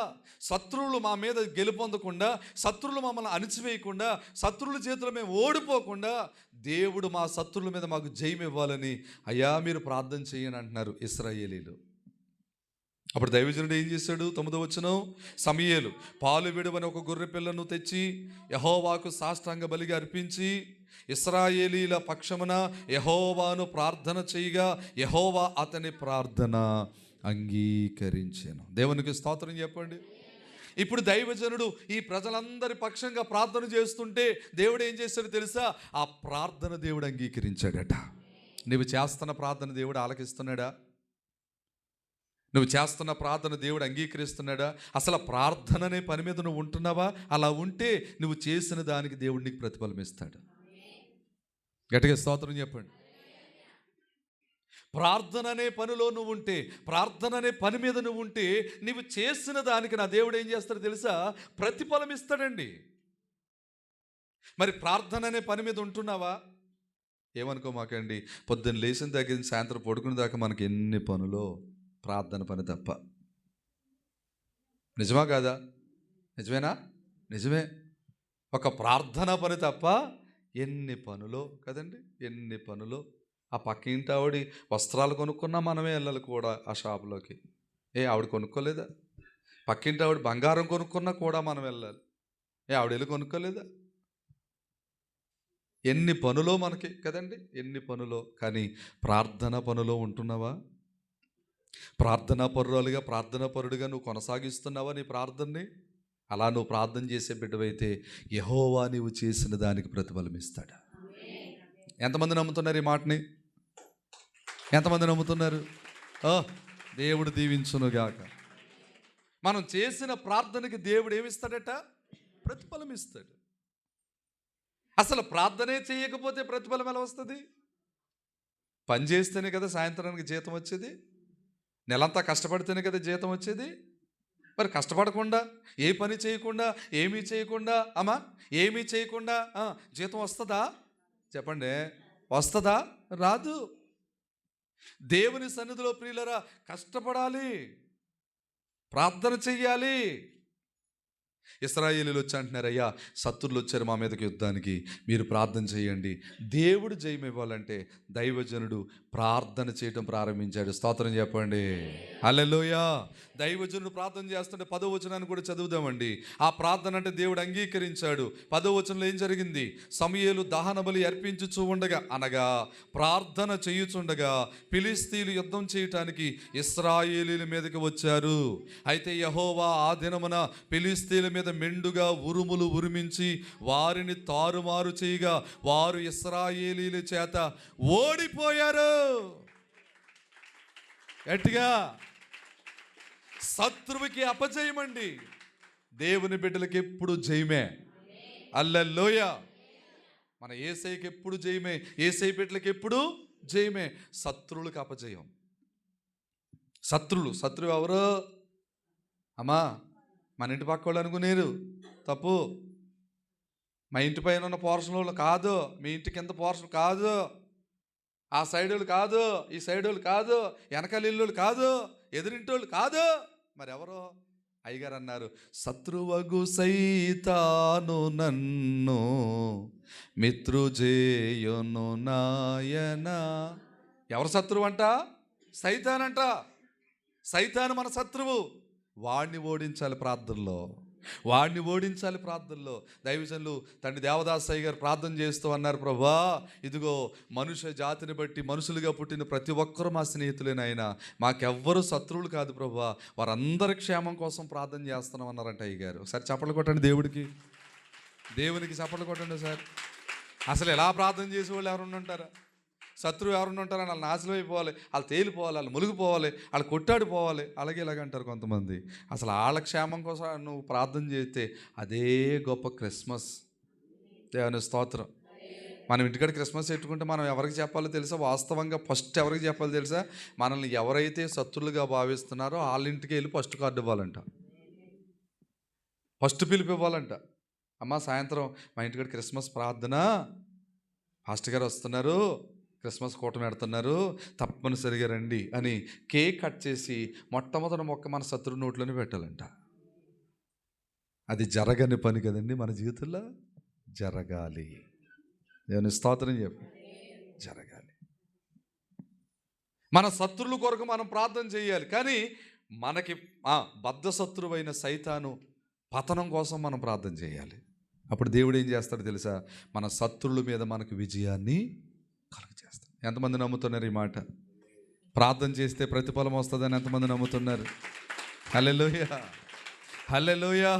Speaker 1: శత్రువులు మా మీద గెలుపొందకుండా, శత్రువులు మమ్మల్ని అణిచివేయకుండా, శత్రువుల చేతులు మేము ఓడిపోకుండా దేవుడు మా శత్రువుల మీద మాకు జయం ఇవ్వాలని అయ్యా మీరు ప్రార్థన చేయని అంటున్నారు ఇశ్రాయేలీలు. అప్పుడు దైవజనుడు ఏం చేశాడు? 9వ వచనం, సమూయేలు పాలు విడువని ఒక గొర్రె పిల్లను తెచ్చి యెహోవాకు సాష్టాంగ బలిగా అర్పించి ఇశ్రాయేలీల పక్షమున యెహోవాను ప్రార్థన చేయగా యెహోవా అతని ప్రార్థన అంగీకరించాను. దేవునికి స్తోత్రం చెప్పండి. ఇప్పుడు దైవజనుడు ఈ ప్రజలందరి పక్షంగా ప్రార్థన చేస్తుంటే దేవుడు ఏం చేశాడు తెలుసా? ఆ ప్రార్థన దేవుడు అంగీకరించాడట. నువ్వు చేస్తున్న ప్రార్థన దేవుడు ఆలకిస్తున్నాడా? నువ్వు చేస్తున్న ప్రార్థన దేవుడు అంగీకరిస్తున్నాడా? అసలు ప్రార్థన అనే పని మీద నువ్వు ఉంటున్నావా? అలా ఉంటే నువ్వు చేసిన దానికి దేవుడు నీకు ప్రతిఫలం ఇస్తాడు. గట్టిగా స్తోత్రం చెప్పండి. ప్రార్థన అనే పనిలో నువ్వు ఉంటే, ప్రార్థన అనే పని మీద నువ్వు ఉంటే, నువ్వు చేసిన దానికి నా దేవుడు ఏం చేస్తాడో తెలుసా? ప్రతిఫలం ఇస్తాడండి. మరి ప్రార్థన అనే పని మీద ఉంటున్నావా? ఏమనుకోమాకండి, పొద్దున్న లేచిన దగ్గర నుంచి సాయంత్రం పడుకునే దాకా మనకి ఎన్ని పనులో ప్రార్థన పని తప్ప. నిజమా కాదా? నిజమేనా? నిజమే. ఒక ప్రార్థన పని తప్ప ఎన్ని పనులో కదండి, ఎన్ని పనులో. ఆ పక్కింటి ఆవిడ వస్త్రాలు కొనుక్కున్నా మనమే వెళ్ళాలి కూడా ఆ షాపులోకి. ఆవిడ కొనుక్కోలేదా? పక్కింటి ఆవిడ బంగారం కొనుక్కున్నా కూడా మనం వెళ్ళాలి. ఆవిడ వెళ్ళి కొనుక్కోలేదా? ఎన్ని పనులో మనకి కదండి, ఎన్ని పనులో. కానీ ప్రార్థన పనులో ఉంటున్నావా? ప్రార్థనా పరురాలుగా, ప్రార్థనా పరుడుగా నువ్వు కొనసాగిస్తున్నావా నీ ప్రార్థనని? అలా నువ్వు ప్రార్థన చేసే బిడ్డవైతే యెహోవా నీవు చేసిన దానికి ప్రతిఫలం ఇస్తాడు. ఎంతమంది నమ్ముతున్నారు ఈ మాటని? ఎంతమంది నమ్ముతున్నారు? దేవుడు దీవించునుగాక. మనం చేసిన ప్రార్థనకి దేవుడు ఏమిస్తాడట? ప్రతిఫలం ఇస్తాడు. అసలు ప్రార్థనే చేయకపోతే ప్రతిఫలం ఎలా వస్తుంది? పని చేస్తేనే కదా సాయంత్రానికి జీతం వచ్చేది. నెలంతా కష్టపడితేనే కదా జీతం వచ్చేది. మరి కష్టపడకుండా, ఏ పని చేయకుండా, ఏమీ చేయకుండా, ఏమీ చేయకుండా జీతం వస్తుందా? చెప్పండి, వస్తుందా? రాదు. దేవుని సన్నిధిలో ప్రియులరా కష్టపడాలి, ప్రార్థన చెయ్యాలి. ఇశ్రాయేలీయులు వచ్చి అంటున్నారు, అయ్యా శత్రువులు వచ్చారు మా మీదకి యుద్ధానికి, మీరు ప్రార్థన చేయండి. దేవుడు జయం ఇవ్వాలంటే దైవజనుడు ప్రార్థన చేయటం ప్రారంభించాడు. స్తోత్రం చెప్పండి. హల్లెలూయా. దైవజనుడు ప్రార్థన చేస్తుంటే 10వ వచనాన్ని కూడా చదువుదామండి. ఆ ప్రార్థన అంటే దేవుడు అంగీకరించాడు. 10వ వచనంలో ఏం జరిగింది? సమూయేలు దహన బలి అర్పించుచూ ఉండగా, అనగా ప్రార్థన చేయుచుండగా ఫిలిష్తీయులు యుద్ధం చేయటానికి ఇశ్రాయేలీయుల మీదకి వచ్చారు. అయితే యెహోవా ఆ దినమున ఫిలిష్తీయుల మీద మీద మెండుగా ఉరుములు ఉరిమించి వారిని తారుమారు చేయగా వారు ఇశ్రాయేలీల చేత ఓడిపోయారు. గట్టిగా శత్రువుకి అపజయమండి. దేవుని బిడ్డలకి ఎప్పుడు జయమే. హల్లెలూయా. మన యేసయ్యకి ఎప్పుడు జయమే. యేసయ్య బిడ్డలకి ఎప్పుడు జయమే. శత్రువులకు అపజయం. శత్రువు ఎవరు? అమ్మా, మన ఇంటి పక్క వాళ్ళు అనుకునేరు, తప్పు. మా ఇంటి పైన ఉన్న పోర్షన్ వాళ్ళు కాదు, మీ ఇంటి కింద పోర్షన్ కాదు, ఆ సైడ్ వాళ్ళు కాదు, ఈ సైడ్ వాళ్ళు కాదు, వెనకాల ఇల్లు కాదు, ఎదురింటోళ్ళు కాదు, మరెవరో? అయ్యగారు అన్నారు, శత్రువగు సైతాను నన్ను మిత్రుజేయును నాయన. ఎవరు శత్రువు అంట? సైతానంట. సైతాను మన శత్రువు. వాడిని ఓడించాలి ప్రార్థనలో, వాడిని ఓడించాలి ప్రార్థనలో. దైవజనులు తండ్రి దేవదాసయ్య గారు ప్రార్థన చేస్తూ అన్నారు, ప్రభువా ఇదిగో మనుష్య జాతిని బట్టి మనుషులుగా పుట్టిన ప్రతి ఒక్కరూ మా స్నేహితులేనైనా, మాకెవ్వరూ శత్రువులు కాదు ప్రభువా, వారందరి క్షేమం కోసం ప్రార్థన చేస్తున్నాం అన్నారంట అయ్యగారు. ఒకసారి చప్పట్లు కొట్టండి దేవుడికి, దేవునికి చప్పట్లు కొట్టండి సార్. అసలు ఎలా ప్రార్థన చేసేవాళ్ళు ఎవరున్నా ఉంటారా? శత్రువు ఎవరున్నా ఉంటారని వాళ్ళు నాశనం అయిపోవాలి, వాళ్ళు తేలిపోవాలి, వాళ్ళు మునిగిపోవాలి, వాళ్ళు కొట్టాడిపోవాలి, అలాగే ఇలాగంటారు కొంతమంది. అసలు వాళ్ళ క్షేమం కోసం నువ్వు ప్రార్థన చేస్తే అదే గొప్ప క్రిస్మస్. దేవుని స్తోత్రం. మనం ఇంటికాడ క్రిస్మస్ పెట్టుకుంటే మనం ఎవరికి చెప్పాలో తెలుసా? వాస్తవంగా ఫస్ట్ ఎవరికి చెప్పాలో తెలుసా? మనల్ని ఎవరైతే శత్రులుగా భావిస్తున్నారో వాళ్ళ ఇంటికి వెళ్ళి ఫస్ట్ కార్డు ఇవ్వాలంట, ఫస్ట్ పిలుపు ఇవ్వాలంట. అమ్మ సాయంత్రం మా ఇంటికాడ క్రిస్మస్ ప్రార్థన, పాస్టర్ గారు వస్తున్నారు, క్రిస్మస్ కూటమి పెడుతున్నారు, తప్పనిసరిగా రండి అని కేక్ కట్ చేసి మొట్టమొదటి మొక్క మన శత్రు నోట్లోనే పెట్టాలంట. అది జరగని పని కదండి, మన జీవితంలో జరగాలి. దేవుని స్తోత్రం చెప్పి జరగాలి. మన శత్రువుల కొరకు మనం ప్రార్థన చేయాలి. కానీ మనకి బద్ధ శత్రువైన సైతాను పతనం కోసం మనం ప్రార్థన చేయాలి. అప్పుడు దేవుడు ఏం చేస్తాడో తెలుసా? మన శత్రువుల మీద మనకు విజయాన్ని కలుగజేస్తాడు. ఎంతమంది నమ్ముతున్నారు ఈ మాట? ప్రార్థన చేస్తే ప్రతిఫలం వస్తుందని ఎంతమంది నమ్ముతున్నారు? హల్లెలూయా, హల్లెలూయా,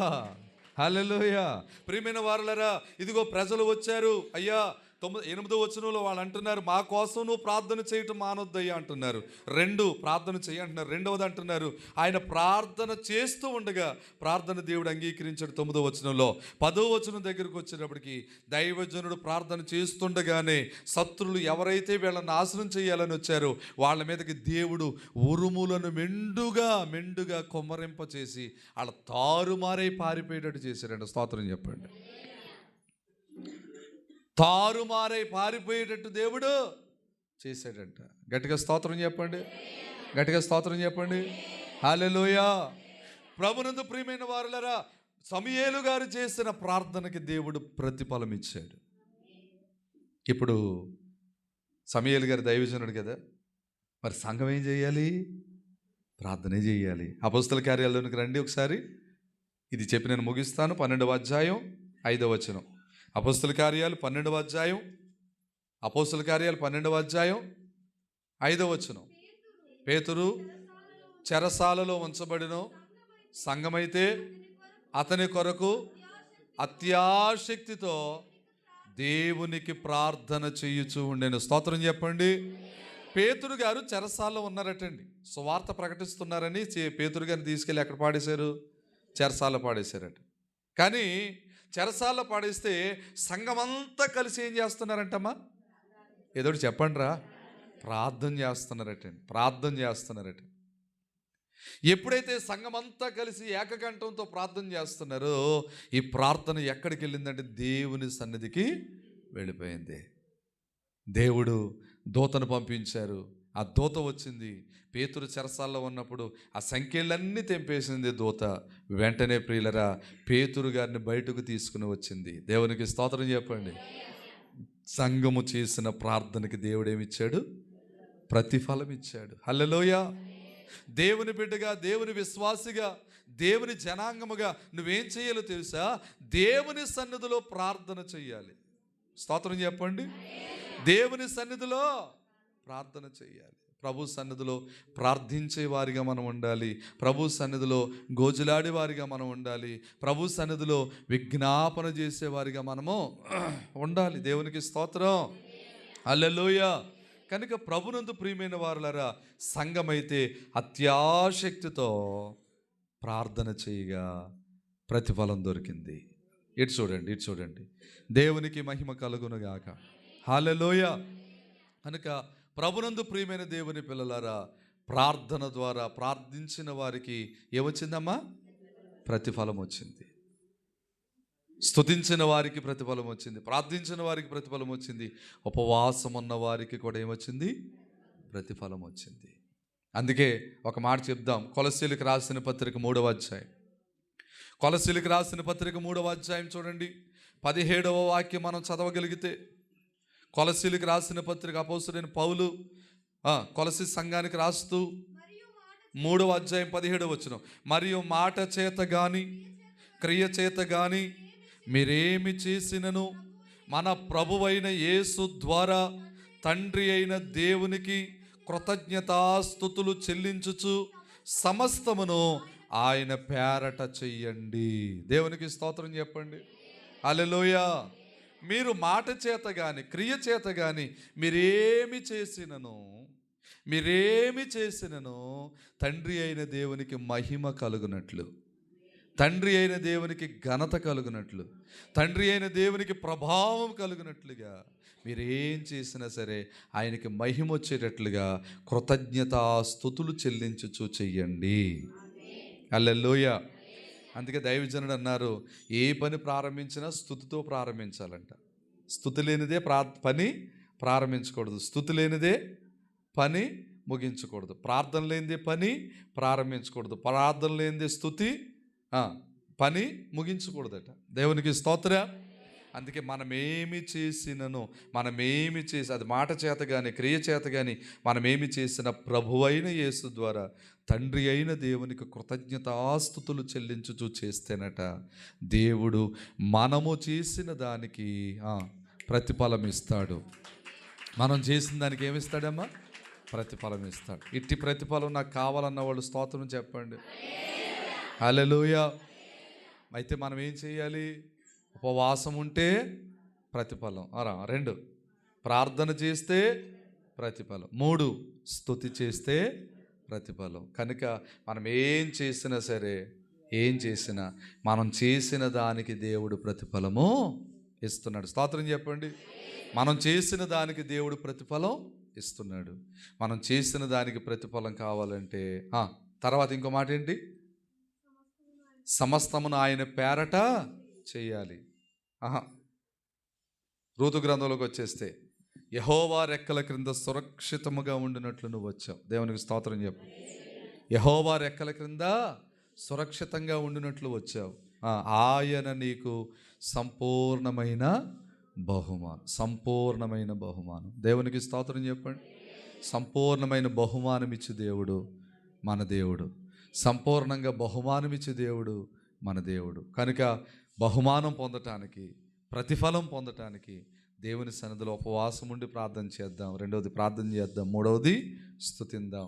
Speaker 1: హల్లెలూయా. ప్రియమైన వారలారా, ఇదిగో ప్రజలు వచ్చారు. అయ్యా 8వ వచనంలో వాళ్ళు అంటున్నారు, మా కోసం నువ్వు ప్రార్థన చేయటం మానొద్దయ్యా అంటున్నారు. 2 ప్రార్థన చేయి అంటున్నారు. 2వది అంటున్నారు, ఆయన ప్రార్థన చేస్తూ ఉండగా ప్రార్థన దేవుడు అంగీకరించాడు 9వ వచనంలో. 10వ వచనం దగ్గరకు వచ్చేటప్పటికి దైవజనుడు ప్రార్థన చేస్తుండగానే శత్రులు ఎవరైతే వీళ్ళని నాశనం చేయాలని వచ్చారో వాళ్ళ మీదకి దేవుడు ఉరుములను మెండుగా కొమ్మరింప చేసి వాళ్ళ తారుమారై పారిపోయేటట్టు చేశారంట. స్తోత్రం చెప్పండి. తారుమారై పారిపోయేటట్టు దేవుడు చేశాడంట. గట్టిగా స్తోత్రం చెప్పండి, గట్టిగా స్తోత్రం చెప్పండి. హల్లెలూయా. ప్రభునందు ప్రియమైన వారలారా, సమూయేలు గారు చేసిన ప్రార్థనకి దేవుడు ప్రతిఫలం ఇచ్చాడు. ఇప్పుడు సమూయేలు గారు దైవజనుడు కదా, మరి సంఘం ఏం చేయాలి? ప్రార్థనే చేయాలి. అపోస్తల కార్యాలలోనికి రండి ఒకసారి. ఇది చెప్పి నేను ముగిస్తాను. 12వ అధ్యాయం 5వ వచనం. అపోస్తల కార్యాలు 12వ అధ్యాయం, అపోస్తల కార్యాలు 12వ అధ్యాయం 5వ వచనం. పేతురు చెరసాలలో ఉంచబడిను, సంఘమైతే అతని కొరకు అత్యాశక్తితో దేవునికి ప్రార్థన చేయుచూ ఉండెను. స్తోత్రం చెప్పండి. పేతురు గారు చెరసాలలో ఉన్నారటండి. సువార్త ప్రకటిస్తున్నారని పేతురు గారిని తీసుకెళ్ళి ఎక్కడ పాడేశారు? చెరసాలలో పాడేశారట. కానీ చెరసాలలో పాడేస్తే సంఘమంతా కలిసి ఏం చేస్తున్నారంటమ్మా? ఏదోటి చెప్పండి రా. ప్రార్థన చేస్తున్నారట. ఎప్పుడైతే సంఘమంతా కలిసి ఏకకంఠంతో ప్రార్థన చేస్తున్నారో ఈ ప్రార్థన ఎక్కడికి వెళ్ళిందంటే దేవుని సన్నిధికి వెళ్ళిపోయింది. దేవుడు దూతను పంపించారు. ఆ దూత వచ్చింది. పేతురు చెరసాల్లో ఉన్నప్పుడు ఆ సంఖ్యలన్నీ తెంపేసింది దూత. వెంటనే ప్రియులరా పేతురు గారిని బయటకు తీసుకుని వచ్చింది. దేవునికి స్తోత్రం చెప్పండి. సంఘము చేసిన ప్రార్థనకి దేవుడు ఏమిచ్చాడు? ప్రతిఫలం ఇచ్చాడు. హల్లెలూయా. దేవుని బిడ్డగా, దేవుని విశ్వాసిగా, దేవుని జనాంగముగా నువ్వేం చేయాలో తెలుసా? దేవుని సన్నిధిలో ప్రార్థన చెయ్యాలి. స్తోత్రం చెప్పండి. దేవుని సన్నిధిలో ప్రార్థన చెయ్యాలి. ప్రభు సన్నిధిలో ప్రార్థించే వారిగా మనం ఉండాలి. ప్రభు సన్నిధిలో గోజులాడే వారిగా మనం ఉండాలి. ప్రభు సన్నిధిలో విజ్ఞాపన చేసేవారిగా మనము ఉండాలి. దేవునికి స్తోత్రం, హల్లెలూయా. కనుక ప్రభునందు ప్రియమైన వారులారా, సంఘమైతే అత్యాశక్తితో ప్రార్థన చేయగా ప్రతిఫలం దొరికింది. ఇటు చూడండి. దేవునికి మహిమ కలుగునుగాక, హల్లెలూయా. కనుక ప్రభునందు ప్రియమైన దేవుని పిల్లలారా, ప్రార్థన ద్వారా ప్రార్థించిన వారికి ఏమొచ్చిందమ్మా? ప్రతిఫలం వచ్చింది. స్తుతించిన వారికి ప్రతిఫలం వచ్చింది, ప్రార్థించిన వారికి ప్రతిఫలం వచ్చింది, ఉపవాసం ఉన్న వారికి కూడా ఏమొచ్చింది? ప్రతిఫలం వచ్చింది. అందుకే ఒక మాట చెప్దాం. కొలస్సీలకు రాసిన పత్రిక 3వ అధ్యాయం, కొలస్సీలకు రాసిన పత్రిక 3వ అధ్యాయం చూడండి, 17వ వాక్యం మనం చదవగలిగితే, కొలస్సీలకు రాసిన పత్రిక అపోస్తలుడైన పౌలు కొలస్సీ సంఘానికి రాస్తూ 3వ అధ్యాయం 17వ వచనం, మరియు మాట చేత గాని క్రియ చేత గాని మీరేమి చేసినను మన ప్రభువైన యేసు ద్వారా తండ్రి అయిన దేవునికి కృతజ్ఞతాస్తుతులు చెల్లించుచు సమస్తమును ఆయన పేరట చెయ్యండి. దేవునికి స్తోత్రం చెప్పండి, హల్లెలూయా. మీరు మాట చేత కానీ క్రియ చేత కానీ మీరేమి చేసినను తండ్రి అయిన దేవునికి మహిమ కలుగునట్లు, తండ్రి అయిన దేవునికి ఘనత కలుగునట్లు, తండ్రి అయిన దేవునికి ప్రభావం కలుగునట్లుగా మీరేం చేసినా సరే ఆయనకి మహిమ వచ్చేటట్లుగా కృతజ్ఞతాస్తుతులు చెల్లించుచు చెయ్యండి. హల్లెలూయా. అందుకే దైవజనుడు అన్నారు, ఏ పని ప్రారంభించినా స్తుతితో ప్రారంభించాలంట. స్తుతి లేనిదే పని ప్రారంభించకూడదు, స్తుతి లేనిదే పని ముగించకూడదు, ప్రార్థన లేనిదే పని ప్రారంభించకూడదు, ప్రార్థన లేనిదే స్తుతి పని ముగించకూడదట. దేవునికి స్తోత్రం. అందుకే మనమేమి చేసి అది మాట చేత కానీ క్రియ చేత కానీ మనమేమి చేసిన ప్రభువైన యేసు ద్వారా తండ్రి అయిన దేవునికి కృతజ్ఞతాస్తుతులు చెల్లించుచూ చేస్తేనట దేవుడు మనము చేసిన దానికి ప్రతిఫలం ఇస్తాడు. మనం చేసిన దానికి ఏమిస్తాడమ్మా? ప్రతిఫలం ఇస్తాడు. ఇట్టి ప్రతిఫలం నాకు కావాలన్న వాళ్ళు స్తోత్రం చెప్పండి, హల్లెలూయా. అయితే మనం ఏం చేయాలి? ఉపవాసం ఉంటే ప్రతిఫలం, 2 ప్రార్థన చేస్తే ప్రతిఫలం, 3 స్తుతి చేస్తే ప్రతిఫలం. కనుక మనం ఏం చేసినా మనం చేసిన దానికి దేవుడు ప్రతిఫలము ఇస్తున్నాడు. స్తోత్రం చెప్పండి. మనం చేసిన దానికి దేవుడు ప్రతిఫలం ఇస్తున్నాడు. మనం చేసిన దానికి ప్రతిఫలం కావాలంటే తర్వాత ఇంకో మాట ఏంటి? సమస్తమును ఆయన పేరట చేయాలి. రూతు గ్రంథంలోకి వచ్చేస్తే, యెహోవా రెక్కల క్రింద సురక్షితముగా ఉండినట్లు నువ్వు వచ్చావు. దేవునికి స్తోత్రం చెప్పు. యెహోవా రెక్కల క్రింద సురక్షితంగా ఉండినట్లు వచ్చావు. ఆయన నీకు సంపూర్ణమైన బహుమానం. దేవునికి స్తోత్రం చెప్పండి. సంపూర్ణమైన బహుమానం ఇచ్చే దేవుడు మన దేవుడు. సంపూర్ణంగా బహుమానం ఇచ్చే దేవుడు మన దేవుడు. కనుక బహుమానం పొందటానికి, ప్రతిఫలం పొందటానికి దేవుని సన్నిధిలో ఉపవాసం ఉండి ప్రార్థన చేద్దాం. 2వది ప్రార్థన చేద్దాం. 3వది స్తుతిందాం.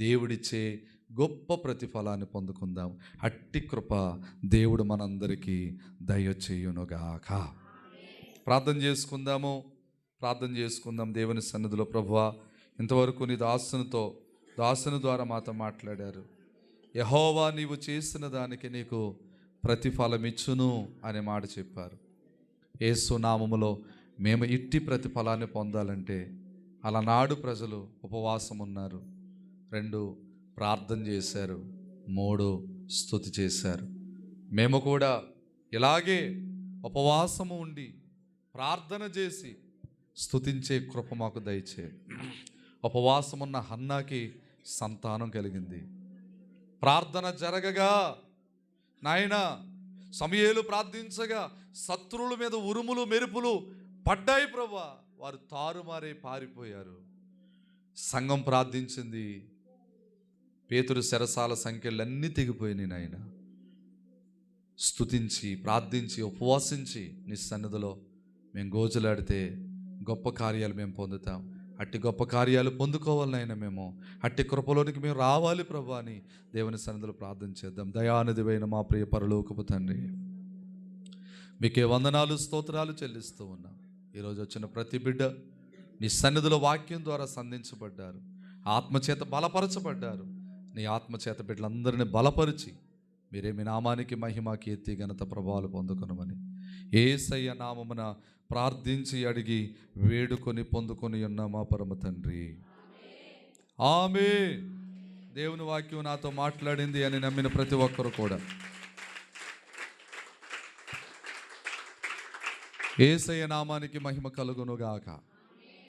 Speaker 1: దేవుడిచ్చే గొప్ప ప్రతిఫలాన్ని పొందుకుందాం. అట్టి కృప దేవుడు మనందరికీ దయచేయునుగాక. ప్రార్థన చేసుకుందాం దేవుని సన్నిధిలో. ప్రభువా, ఇంతవరకు నీ దాసుని ద్వారా మాతో మాట్లాడారు. యెహోవా నీవు చేసిన దానికి నీకు ప్రతిఫలం ఇచ్చును అనే మాట చెప్పారు. యేసు నామములో మేము ఇట్టి ప్రతిఫలాన్ని పొందాలంటే అలనాడు ప్రజలు ఉపవాసం ఉన్నారు, 2 ప్రార్థన చేశారు, 3 స్తుతి చేశారు. మేము కూడా ఇలాగే ఉపవాసము ఉండి ప్రార్థన చేసి స్తుతించే కృప మాకు దయచేయండి. ఉపవాసం ఉన్న హన్నాకి సంతానం కలిగింది. ప్రార్థన జరగగా నాయనా సమూయేలు ప్రార్థించగా శత్రువుల మీద ఉరుములు మెరుపులు పడ్డాయి ప్రభువా. వారు తారుమారే పారిపోయారు. సంఘం ప్రార్థించింది, పేతురు చెరసాల సంఖ్యలన్నీ తెగిపోయినాయి. నాయన స్తుతించి ప్రార్థించి ఉపవాసించి నీ సన్నిధిలో మేము గోజులాడితే గొప్ప కార్యాలు మేము పొందుతాం. అట్టి గొప్ప కార్యాలు పొందుకోవాలనైనా మేము అట్టి కృపలోనికి మేము రావాలి ప్రభు అని దేవుని సన్నిధిలో ప్రార్థన చేద్దాం. దయానిధివైన మా ప్రియ పరలోకపు తండ్రి, మీకే వందనాలు స్తోత్రాలు చెల్లిస్తూ ఉన్నాం. ఈరోజు వచ్చిన ప్రతి బిడ్డ నీ సన్నిధిలో వాక్యం ద్వారా సంధించబడ్డారు, ఆత్మచేత బలపరచబడ్డారు. నీ ఆత్మచేత బిడ్డలందరినీ బలపరిచి మీరే మీ నామానికి మహిమ, కీర్తి, ఘనత, ప్రభావాలు పొందుకొనమని యేసయ్య నామమున ప్రార్థించి అడిగి వేడుకొని పొందుకొని ఉన్న మా పరమ తండ్రి, ఆమేన్. దేవుని వాక్యం నాతో మాట్లాడింది అని నమ్మిన ప్రతి ఒక్కరు కూడా యేసయ్య నామానికి మహిమ కలుగునుగాక.